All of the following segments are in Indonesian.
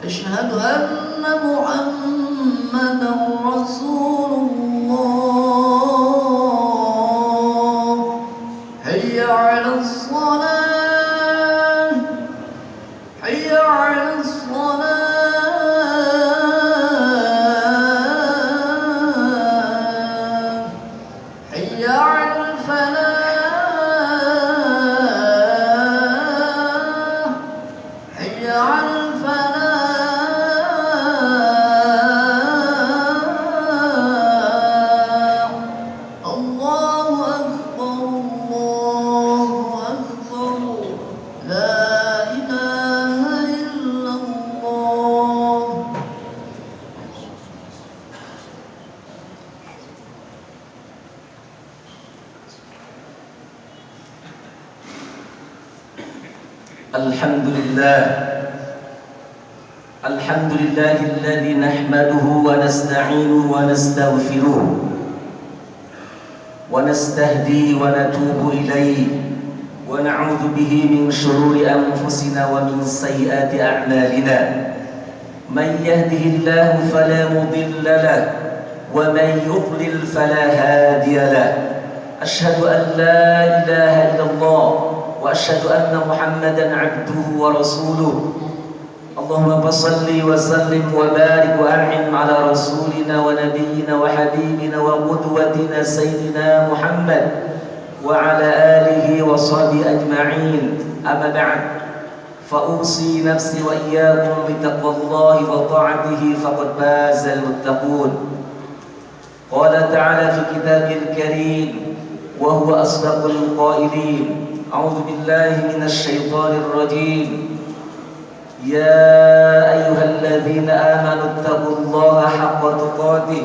أشهد أن محمدا رسول الله. حي على الصلاة، حي على الصلاة، حي على الفلاح، حي على الفلاح. الله أكبر، الله أكبر، لا إله إلا الله. الحمد لله، الحمد لله الذي نحمده ونستعينه ونستغفره ونستهديه ونتوب إليه ونعوذ به من شرور أنفسنا ومن سيئات أعمالنا. من يهده الله فلا مضل له ومن يضلل فلا هادي له. أشهد أن لا إله إلا الله وأشهد أن محمدا عبده ورسوله. اللهم صل وسلم وبارك وأنعم على رسولنا ونبينا وحبيبنا وقدوتنا سيدنا محمد وعلى آله وصحبه أجمعين. أما بعد، فأوصي نفسي وإياكم بتقوى الله وطاعته فقد فاز المتقون. قال تعالى في كتابه الكريم وهو أصدق القائلين: أعوذ بالله من الشيطان الرجيم. يا أيها الذين آمنوا اتقوا الله حق تقاته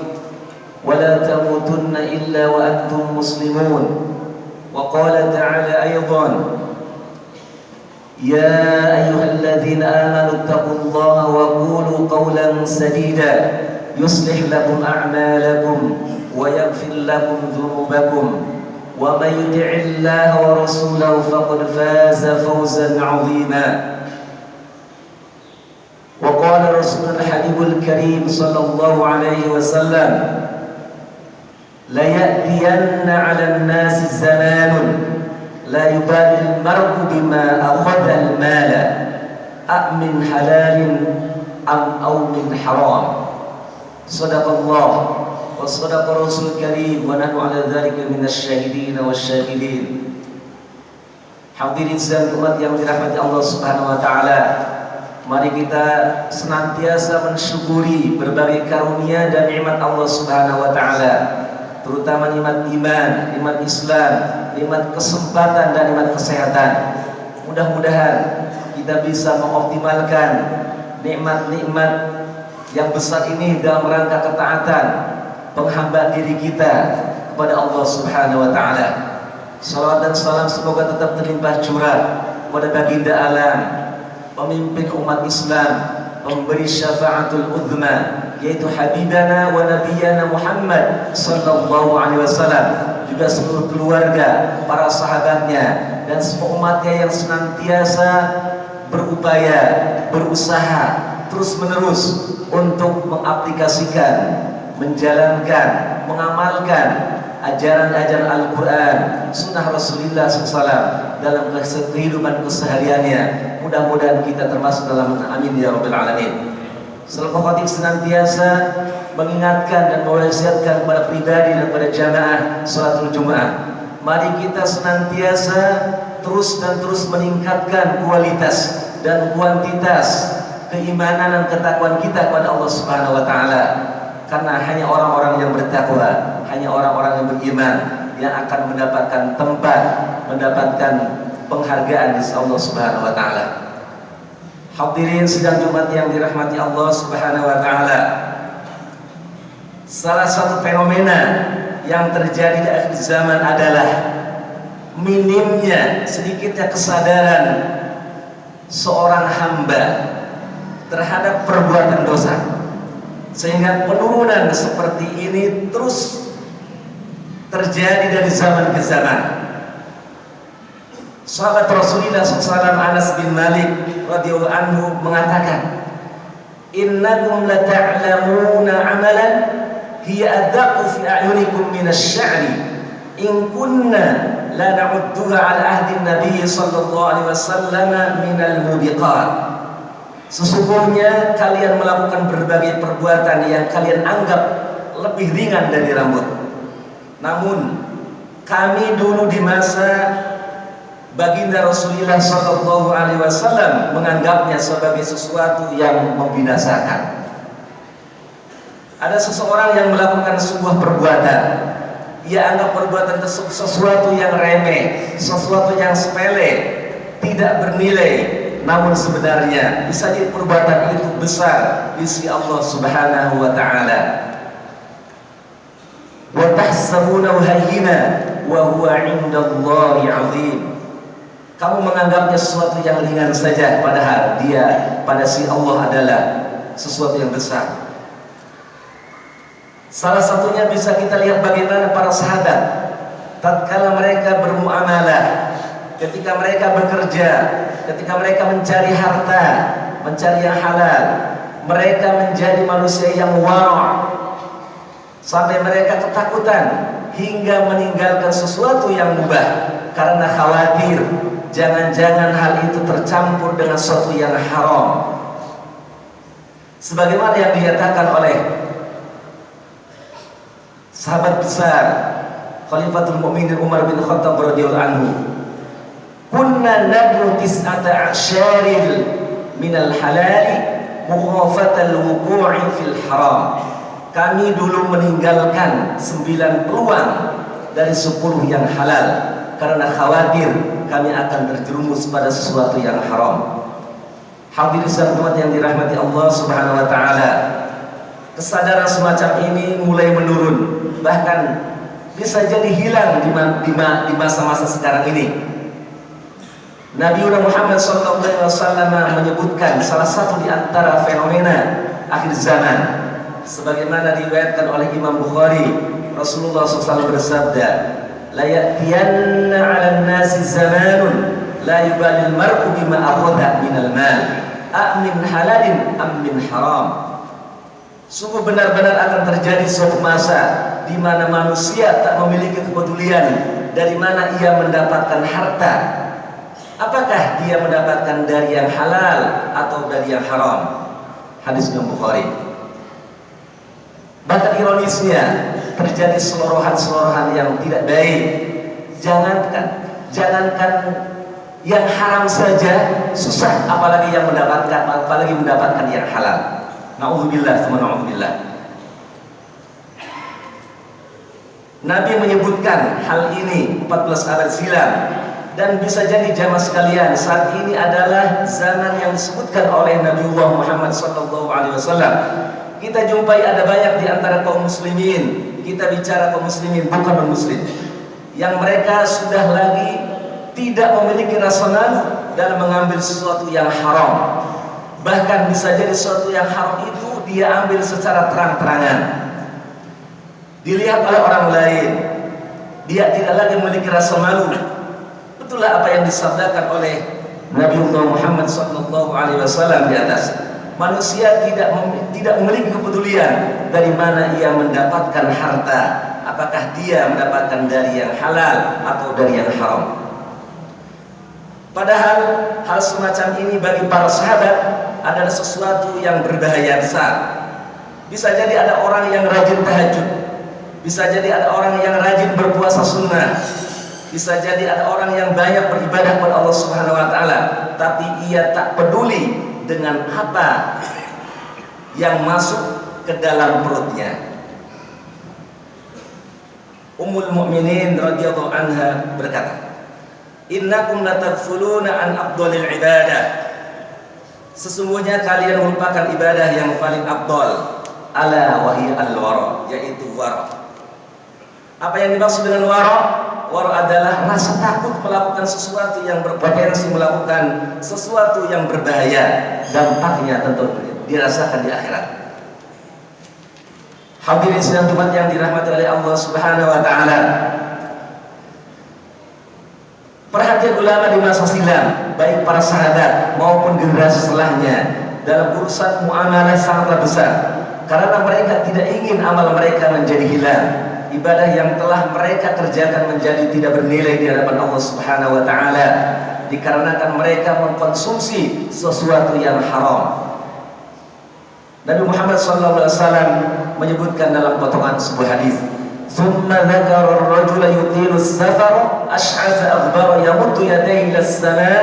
ولا تموتن إلا وأنتم مسلمون. وقال تعالى أيضا: يا أيها الذين آمنوا اتقوا الله وقولوا قولا سديدا يصلح لكم أعمالكم ويغفر لكم ذنوبكم ومن يطع الله ورسوله فقد فاز فوزا عظيما. وقال رسول الحبيب الكريم صلى الله عليه وسلم: ليأتين على الناس زمان لا يبالي المرء بما أخذ المال أمن حلال أو من حرام. صدق الله وصدق رسول الكريم ونحن على ذلك من الشاهدين والشاهدين. Hadirin sekalian umat yang dirahmati Allah Subhanahu wa taala, mari kita senantiasa mensyukuri berbagai karunia dan nikmat Allah Subhanahu wa taala, terutama nikmat iman, nikmat Islam, nikmat kesempatan dan nikmat kesehatan. Mudah-mudahan kita bisa mengoptimalkan nikmat-nikmat yang besar ini dalam rangka ketaatan penghambaan diri kita kepada Allah Subhanahu wa taala. Salawat dan salam semoga tetap terlimpah curah kepada baginda alam, pemimpin umat Islam, pemberi syafaatul uzma, yaitu habibana wa nabiyana Muhammad sallallahu alaihi wasallam, juga seluruh keluarga, para sahabatnya dan semua umatnya yang senantiasa berupaya, berusaha terus-menerus untuk mengaplikasikan, menjalankan, mengamalkan ajaran-ajaran Al-Quran, sunnah Rasulullah SAW dalam kehidupan kesehariannya. Mudah-mudahan kita termasuk dalam amin ya rabbal alamin. Selalu khatib senantiasa mengingatkan dan mewasiatkan kepada pribadi dan kepada jamaah salatul Jumat. Mari kita senantiasa terus meningkatkan kualitas dan kuantitas keimanan dan ketakwaan kita kepada Allah Subhanahu wa taala. Karena hanya orang-orang yang bertakwa, hanya orang-orang yang beriman yang akan mendapatkan tempat, mendapatkan penghargaan di sisi Allah Subhanahu wa taala. Hadirin sidang Jumat yang dirahmati Allah Subhanahu wa taala. Salah satu fenomena yang terjadi di akhir zaman adalah minimnya, sedikitnya kesadaran seorang hamba terhadap perbuatan dosa, sehingga penurunan seperti ini terus terjadi dari zaman ke zaman. Sahabat Rasulullah SAW Anas bin Malik radhiyallahu anhu mengatakan, innakum lata'lamuna amalan hiya adaqu fi a'yunikum minasy-sya'ri in kunna la na'udduha 'ala ahdi Nabi sallallahu alaihi wasallam minal mubiqat. Sesungguhnya kalian melakukan berbagai perbuatan yang kalian anggap lebih ringan dari rambut. Namun kami dulu di masa baginda Rasulullah sallallahu alaihi wasallam menganggapnya sebagai sesuatu yang membinasakan. Ada seseorang yang melakukan sebuah perbuatan, ia anggap perbuatan tersebut sesuatu yang remeh, sesuatu yang sepele, tidak bernilai, namun sebenarnya bisa jadi perbuatan itu besar di sisi Allah Subhanahu wa taala. Wa tahsabunahu hayyina wa huwa 'indallahi 'azim. Kamu menganggapnya sesuatu yang ringan saja, padahal dia pada sisi Allah adalah sesuatu yang besar. Salah satunya bisa kita lihat bagaimana para sahabat tatkala mereka bermuamalah, ketika mereka bekerja, ketika mereka mencari harta, mencari yang halal, mereka menjadi manusia yang wara' sampai mereka ketakutan hingga meninggalkan sesuatu yang mubah karena khawatir jangan-jangan hal itu tercampur dengan sesuatu yang haram. Sebagaimana yang dinyatakan oleh sahabat besar Khalifatul Mukminin Umar bin Khattab radhiyallahu anhu, kunna nabnu tis'ata asyaril minal halali mukhafatal wuqu'i fil haram. Kami dulu meninggalkan 9 peluang dari 10 yang halal karena khawatir kami akan terjerumus pada sesuatu yang haram. Hadirin sekalian yang dirahmati Allah Subhanahu wa taala, kesadaran semacam ini mulai menurun, bahkan bisa jadi hilang di masa-masa sekarang ini. Nabi Muhammad SAW menyebutkan salah satu di antara fenomena akhir zaman, sebagaimana diriwayatkan oleh Imam Bukhari, Rasulullah SAW bersabda, la ya'tiyanna 'alan nasi zamanun la yubalil mar'u bima akhadha minal mal amin halalin am min haram. Sungguh benar-benar akan terjadi suatu masa di mana manusia tak memiliki kepedulian dari mana ia mendapatkan harta, apakah dia mendapatkan dari yang halal atau dari yang haram. Hadis Imam Bukhari. Bahkan ironisnya terjadi selorohan-selorohan yang tidak baik. Jangankan yang haram saja susah, apalagi mendapatkan yang halal. Na'udzubillah, tsumma na'udzubillah. Nabi menyebutkan hal ini 14 abad silam, dan bisa jadi jamaah sekalian, saat ini adalah zaman yang disebutkan oleh Nabiullah Muhammad SAW. Kita jumpai ada banyak di antara kaum muslimin, kita bicara kaum muslimin bukan non-muslim, yang mereka sudah lagi tidak memiliki rasa malu dalam mengambil sesuatu yang haram. Bahkan bisa jadi sesuatu yang haram itu dia ambil secara terang-terangan, dilihat oleh orang lain, dia tidak lagi memiliki rasa malu. Itulah apa yang disabdakan oleh Nabiullah Muhammad SAW di atas. Manusia tidak memiliki kepedulian dari mana ia mendapatkan harta, apakah dia mendapatkan dari yang halal atau dari yang haram. Padahal hal semacam ini bagi para sahabat adalah sesuatu yang berbahaya besar. Bisa jadi ada orang yang rajin tahajud, bisa jadi ada orang yang rajin berpuasa sunnah, bisa jadi ada orang yang banyak beribadah kepada Allah Subhanahu wa taala, tapi ia tak peduli dengan apa yang masuk ke dalam perutnya. Ummul Mukminin radhiyallahu anha berkata, "Innakum latadkhuluna an afdhalil ibadah." Sesungguhnya kalian merupakan ibadah yang paling afdal, ala wa hiya al-wara, yaitu wara. Apa yang dimaksud dengan wara? Wara adalah rasa takut melakukan sesuatu yang berpotensi melakukan sesuatu yang berbahaya, dampaknya tentu dirasakan di akhirat. Hadirin sidang Jumat yang dirahmati oleh Allah Subhanahu wa taala. Perhatian ulama di masa silam, baik para sahabat maupun generasi setelahnya, dalam urusan muamalah sangatlah besar, karena mereka tidak ingin amal mereka menjadi hilang, ibadah yang telah mereka kerjakan menjadi tidak bernilai di hadapan Allah Subhanahu wa taala, dikarenakan mereka mengkonsumsi sesuatu yang haram. Nabi Muhammad SAW menyebutkan dalam potongan sebuah hadis, "Tsumma dzakara ar-rajula yutilu as-safar ash'atha aghbara yamuddu yadayhi ila as-sama'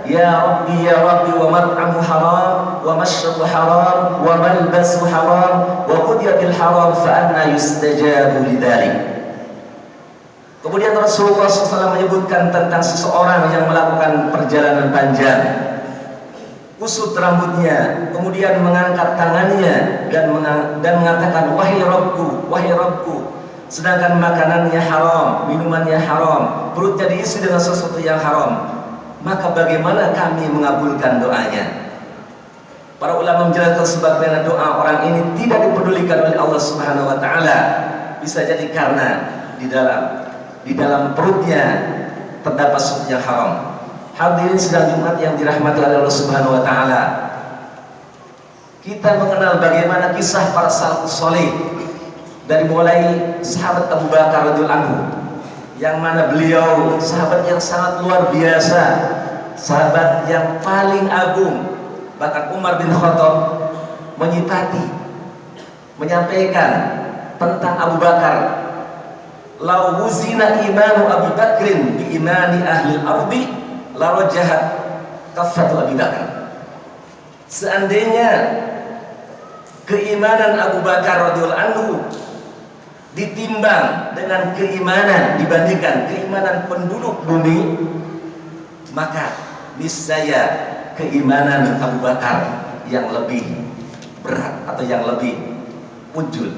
ya rabbi wa mat'amu haram wa mashrabu haram wa malbasu haram wa qudiyatil haram fa anna yustajabu lidzalik." Kemudian Rasulullah SAW menyebutkan tentang seseorang yang melakukan perjalanan panjang, kusut rambutnya, kemudian mengangkat tangannya dan mengatakan, wahai Rabbku, sedangkan makanannya haram, minumannya haram, perutnya diisi dengan sesuatu yang haram, maka bagaimana kami mengabulkan doanya? Para ulama menjelaskan sebabnya doa orang ini tidak dipedulikan oleh Allah Subhanahu wa taala. Bisa jadi karena di dalam perutnya terdapat sesuatu yang haram. Hadirin sidang Jumat yang dirahmati oleh Allah Subhanahu wa taala. Kita mengenal bagaimana kisah para salafus saleh, dari mulai sahabat Abu Bakar radhiyallahu anhu, yang mana beliau sahabat yang sangat luar biasa, sahabat yang paling agung. Bahkan Umar bin Khattab menyampaikan tentang Abu Bakar, "Lau wuzina imanu Abi Bakrin bi imani ahli al-ardi la rajahat kaffatu Abi Bakar." Seandainya keimanan Abu Bakar radhiyallahu anhu ditimbang dengan keimanan, dibandingkan keimanan penduduk bumi, maka niscaya keimanan Abu Bakar yang lebih berat atau yang lebih muncul.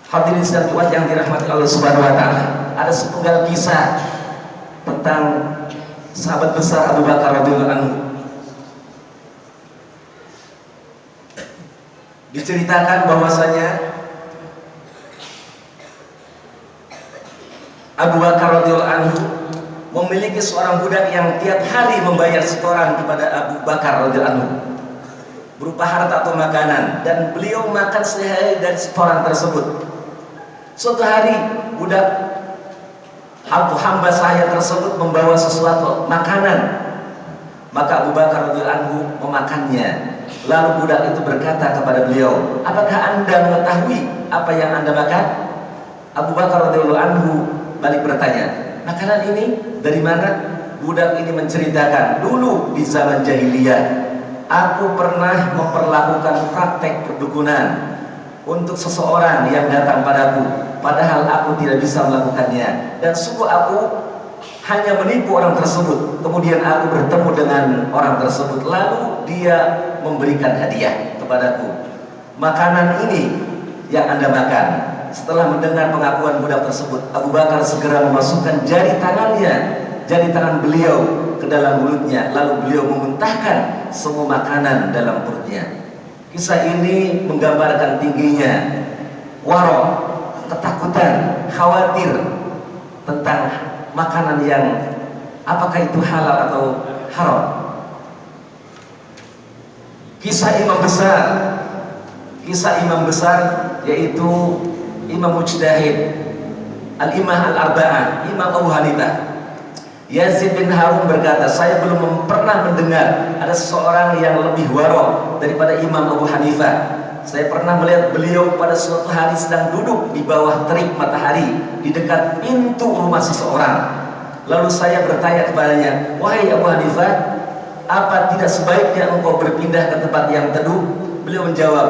Hadirin sidang Jumat yang dirahmati Allah Subhanahu wa taala, ada sepenggal kisah tentang sahabat besar Abu Bakar radhiyallahu anhu. Diceritakan bahwasanya Abu Bakar radhiyallahu anhu memiliki seorang budak yang tiap hari membayar setoran kepada Abu Bakar radhiyallahu anhu berupa harta atau makanan, dan beliau makan sehari dari setoran tersebut. Suatu hari budak hamba saya tersebut membawa sesuatu makanan, maka Abu Bakar radhiyallahu anhu memakannya. Lalu budak itu berkata kepada beliau, "Apakah Anda mengetahui apa yang Anda makan?" Abu Bakar radhiyallahu anhu balik bertanya, "Makanan ini dari mana?" Budak ini menceritakan, "Dulu di zaman jahiliyah, aku pernah memperlakukan praktek perdukunan untuk seseorang yang datang padaku, padahal aku tidak bisa melakukannya, dan sungguh aku hanya menipu orang tersebut. Kemudian aku bertemu dengan orang tersebut, lalu dia memberikan hadiah kepadaku. Makanan ini yang Anda makan." Setelah mendengar pengakuan budak tersebut, Abu Bakar segera memasukkan jari tangan beliau ke dalam mulutnya, lalu beliau memuntahkan semua makanan dalam perutnya. Kisah ini menggambarkan tingginya waro, ketakutan, khawatir tentang makanan yang apakah itu halal atau haram. Kisah imam besar yaitu Imam Mujtahid Al-Imam Al-Arba'ah, Imam Abu Hanifah. Yazid bin Harun berkata, "Saya belum pernah mendengar ada seseorang yang lebih waro daripada Imam Abu Hanifah. Saya pernah melihat beliau pada suatu hari sedang duduk di bawah terik matahari di dekat pintu rumah seseorang. Lalu saya bertanya kepadanya, 'Wahai Abu Hanifah, apa tidak sebaiknya engkau berpindah ke tempat yang teduh?' Beliau menjawab,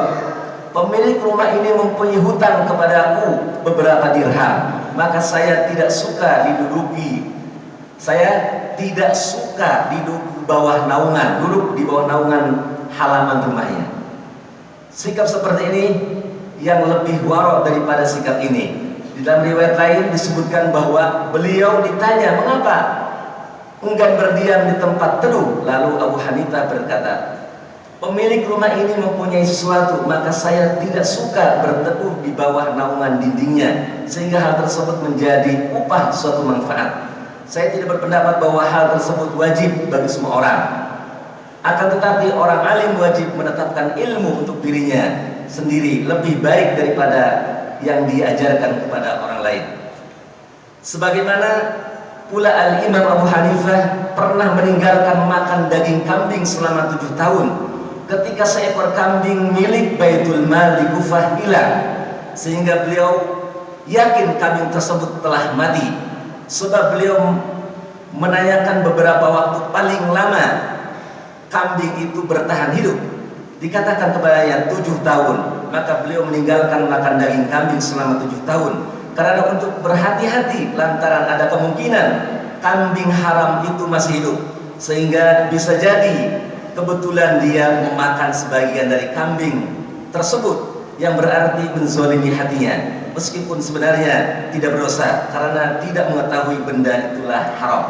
'Pemilik rumah ini mempunyai hutang kepadaku beberapa dirham, maka saya tidak suka diduduki. Saya tidak suka duduk di bawah naungan halaman rumahnya.' Sikap seperti ini yang lebih waro daripada sikap ini. Di dalam riwayat lain disebutkan bahwa beliau ditanya, 'Mengapa enggan berdiam di tempat teduh?' Lalu Abu Hanifah berkata, 'Pemilik rumah ini mempunyai sesuatu, maka saya tidak suka berteduh di bawah naungan dindingnya, sehingga hal tersebut menjadi upah suatu manfaat. Saya tidak berpendapat bahwa hal tersebut wajib bagi semua orang. Akan tetapi orang alim wajib menetapkan ilmu untuk dirinya sendiri lebih baik daripada yang diajarkan kepada orang lain. Sebagaimana pula Al-Imam Abu Hanifah pernah meninggalkan makan daging kambing selama 7 tahun ketika seekor kambing milik Baitul Mal di Kufah hilang, sehingga beliau yakin kambing tersebut telah mati. Sebab beliau menanyakan beberapa waktu paling lama kambing itu bertahan hidup, dikatakan kepadanya 7 tahun. Maka beliau meninggalkan makan daging kambing selama 7 tahun karena untuk berhati-hati lantaran ada kemungkinan kambing haram itu masih hidup, sehingga bisa jadi kebetulan dia memakan sebagian dari kambing tersebut, yang berarti menzalimi hatinya, meskipun sebenarnya tidak berdosa karena tidak mengetahui benda itulah haram.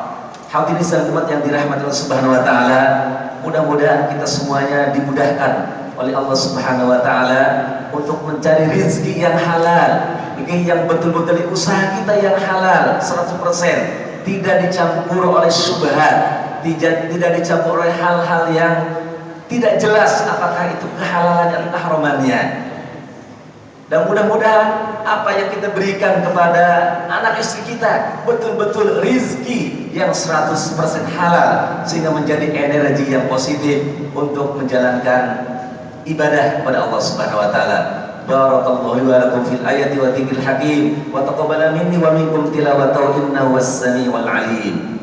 Hadirin sekalian umat yang dirahmati Allah Subhanahu wa taala, mudah-mudahan kita semuanya dimudahkan oleh Allah Subhanahu wa taala untuk mencari rezeki yang halal, yang betul-betul usaha kita yang halal 100%, tidak dicampur oleh syubhat, tidak dicampur oleh hal-hal yang tidak jelas apakah itu kehalalan atau keharamannya. Dan mudah-mudahan apa yang kita berikan kepada anak istri kita betul-betul rizki yang 100% halal, sehingga menjadi energi yang positif untuk menjalankan ibadah kepada Allah Subhanahu wa taala. Barakallahu wa lakum fil ayati wa dzikril hakim wa taqabbala minni wa minkum tilawatahu innahu was-sami'ul 'alim.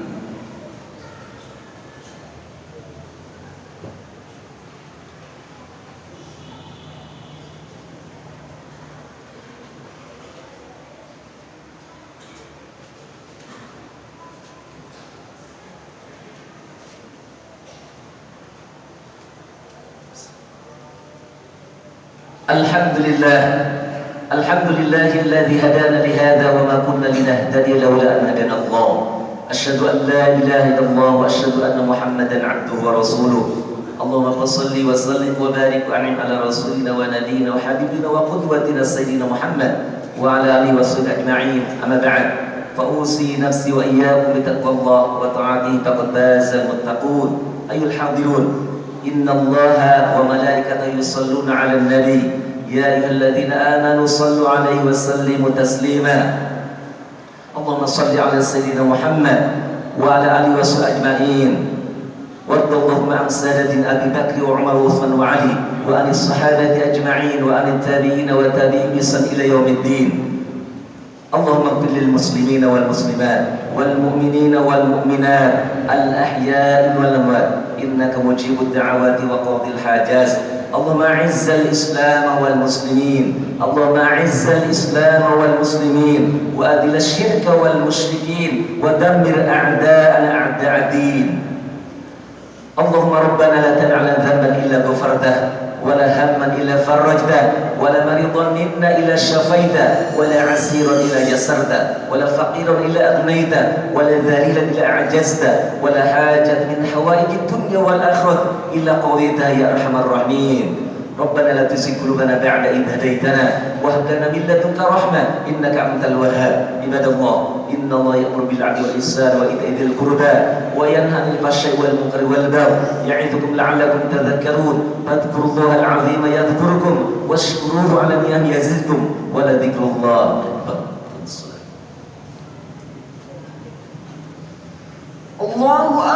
Alhamdulillahilladzi hadana lihada wa ma kunna linahtadiya laula an hadana Allah. Asyhadu an la ilaha illallah wa asyhadu anna Muhammadan 'abduhu wa rasuluh. Allahumma shalli wa sallim wa barik wa an'im ala rasulina wa nabiyyina wa habibina wa qudwatina sayyidina Muhammad wa ala alihi wa sahbihi ajma'in. Amma ba'd. Fa usi nafsi wa iyyakum bi taqwallah wa ta'atihi faqad faza al-muttaqun. Ayyuhal hadirun, innallaha wa malaikatahu yusholluna 'alan nabi. يا أيها الذين آمنوا صلوا عليه وسلموا تسليما. اللهم صل على سيدنا محمد وعلى آله وصحبه أجمعين. وارض اللهم عن سادة أبي بكر وعمر وعثمان وعلي وعن الصحابة أجمعين وعن التابعين وتابعين بإحسان إلى يوم الدين. اللهم اغفر للمسلمين والمسلمات والمؤمنين والمؤمنات الأحياء والأموات إنك مجيب الدعوات وقاضي الحاجات. اللهم أعز الإسلام والمسلمين، اللهم أعز الإسلام والمسلمين وأذل الشرك والمشركين ودمر أعداءنا أعداء الدين. اللهم ربنا لا تدع لنا ذنبا إلا غفرته ولا هما إلا فرجته ولا مريضا منا إلا شفيته ولا عسيرا إلا يسرته ولا فقيرا إلا أغنيته ولا ذليلا إلا أعجزته ولا حاجة من حوائج الدنيا والآخرة إلا قضيتها يا أرحم الراحمين. ربنا لا تزغ قلوبنا بعد إذ هديتنا وهب لنا من لدنك رحمة إنك أنت الوهاب. عباد الله، إن الله يأمر بالعدل والإحسان وإيتاء ذي القربى وينهى عن الفحشاء والمنكر والبغي يعظكم لعلكم تذكرون. فاذكروا الله العظيم يذكركم واشكروه على نعمه يزدكم ولذكر الله أكبر. الله